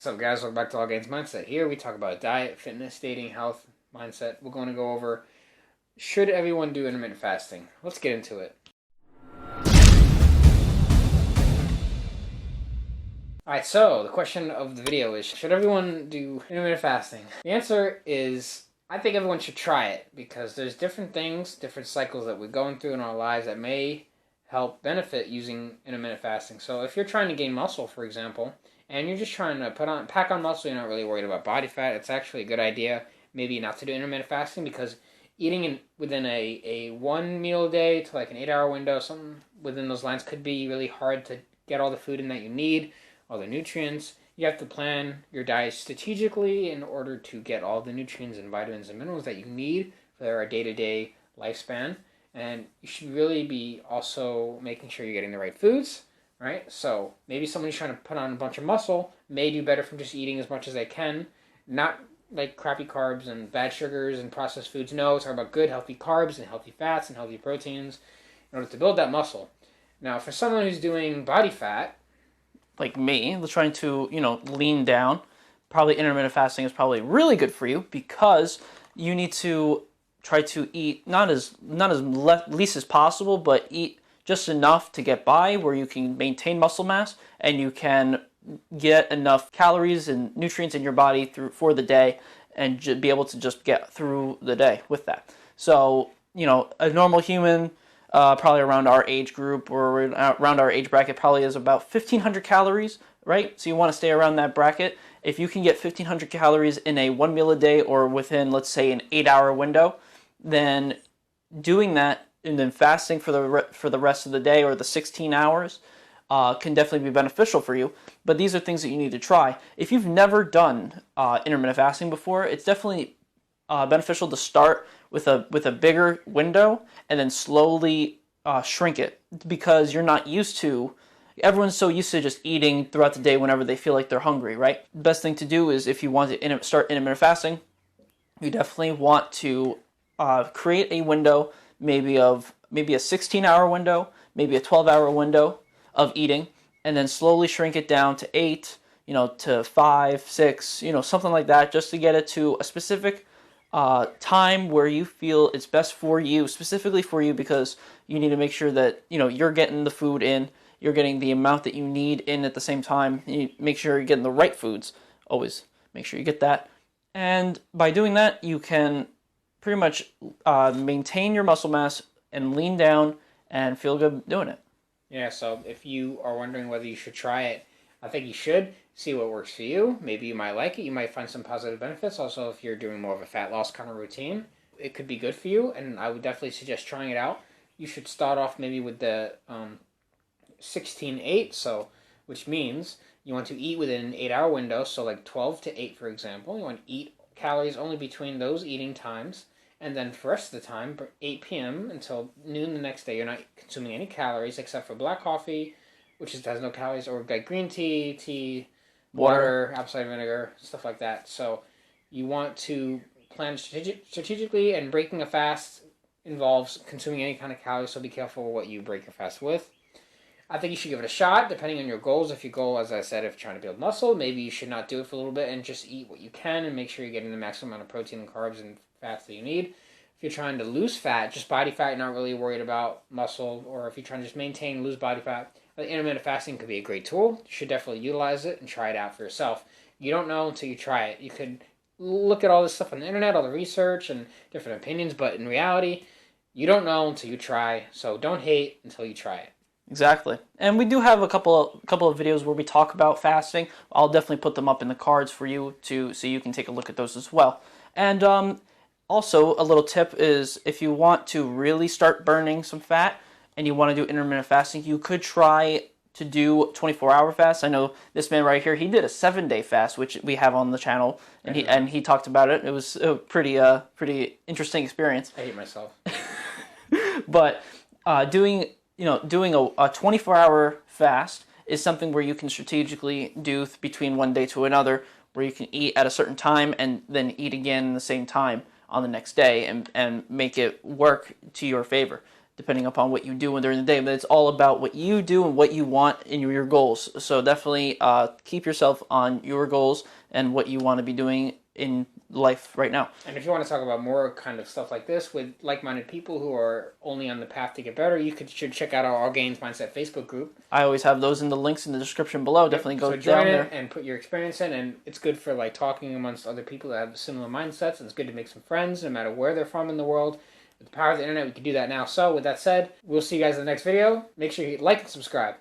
What's up, guys? Welcome back to All Gains Mindset. Here we talk about diet, fitness, dating, health, mindset. We're going to go over, should everyone do intermittent fasting? Let's get into it. Alright, so the question of the video is, should everyone do intermittent fasting? The answer is, I think everyone should try it, because there's different things, different cycles that we're going through in our lives that may help benefit using intermittent fasting. So if you're trying to gain muscle, for example, and you're just trying to pack on muscle, you're not really worried about body fat, it's actually a good idea maybe not to do intermittent fasting, because eating within a 1 meal a day to like an 8-hour window, something within those lines, could be really hard to get all the food in that you need, all the nutrients. You have to plan your diet strategically in order to get all the nutrients and vitamins and minerals that you need for our day-to-day lifespan. And you should really be also making sure you're getting the right foods, right? So maybe someone who's trying to put on a bunch of muscle may do better from just eating as much as they can, not like crappy carbs and bad sugars and processed foods. No, it's all about good, healthy carbs and healthy fats and healthy proteins in order to build that muscle. Now, for someone who's doing body fat, like me, trying to, lean down, probably intermittent fasting is probably really good for you, because you need to try to eat not as least as possible, but eat just enough to get by where you can maintain muscle mass and you can get enough calories and nutrients in your body for the day and be able to just get through the day with that. So, a normal human, probably around our age group or around our age bracket, probably is about 1,500 calories, right? So you want to stay around that bracket. If you can get 1,500 calories in a 1 meal a day or within, let's say, an 8-hour window, then doing that and then fasting for the rest of the day or the 16 hours can definitely be beneficial for you. But these are things that you need to try. If you've never done intermittent fasting before, it's definitely beneficial to start with a bigger window and then slowly shrink it, because you're not used to. Everyone's so used to just eating throughout the day whenever they feel like they're hungry, right? The best thing to do is, if you want to start intermittent fasting, you definitely want to create a window, maybe a 16-hour window, maybe a 12-hour window of eating, and then slowly shrink it down to 8, to 5, 6, something like that, just to get it to a specific time where you feel it's best for you, specifically for you, because you need to make sure that you're getting the food in, you're getting the amount that you need in at the same time. You make sure you're getting the right foods. Always make sure you get that, and by doing that, you can pretty much maintain your muscle mass and lean down and feel good doing it. Yeah, so if you are wondering whether you should try it, I think you should see what works for you. Maybe you might like it. You might find some positive benefits. Also, if you're doing more of a fat loss kind of routine, it could be good for you, and I would definitely suggest trying it out. You should start off maybe with the 16-8, so which means you want to eat within an 8-hour window, so like 12 to 8, for example. You want to eat calories only between those eating times, and then for the rest of the time, 8 p.m. until noon the next day, you're not consuming any calories except for black coffee, which has no calories, or like green tea, water, apple cider vinegar, stuff like that. So you want to plan strategically, and breaking a fast involves consuming any kind of calories, so be careful what you break your fast with. I think you should give it a shot, depending on your goals. If your goal, as I said, if you're trying to build muscle, maybe you should not do it for a little bit and just eat what you can and make sure you're getting the maximum amount of protein and carbs and fats that you need. If you're trying to lose fat, just body fat, you're not really worried about muscle, or if you're trying to just maintain, lose body fat, intermittent fasting could be a great tool. You should definitely utilize it and try it out for yourself. You don't know until you try it. You could look at all this stuff on the internet, all the research and different opinions, but in reality, you don't know until you try. So don't hate until you try it. Exactly. And we do have a couple of videos where we talk about fasting. I'll definitely put them up in the cards for you so you can take a look at those as well. And also, a little tip is, if you want to really start burning some fat and you want to do intermittent fasting, you could try to do 24-hour fast. I know this man right here, he did a 7-day fast, which we have on the channel, and he talked about it. It was a pretty interesting experience. I hate myself. But doing a 24-hour fast is something where you can strategically do between one day to another, where you can eat at a certain time and then eat again the same time on the next day, and make it work to your favor. depending upon what you do during the day. But it's all about what you do and what you want in your goals. So definitely keep yourself on your goals and what you want to be doing in life right now. And if you want to talk about more kind of stuff like this with like-minded people who are only on the path to get better, should check out our All Gains Mindset Facebook group. I always have those in the links in the description below. Definitely go join down there and put your experience in, and it's good for like talking amongst other people that have similar mindsets. And it's good to make some friends no matter where they're from in the world. With the power of the internet, we can do that now. So with that said, we'll see you guys in the next video. Make sure you like and subscribe.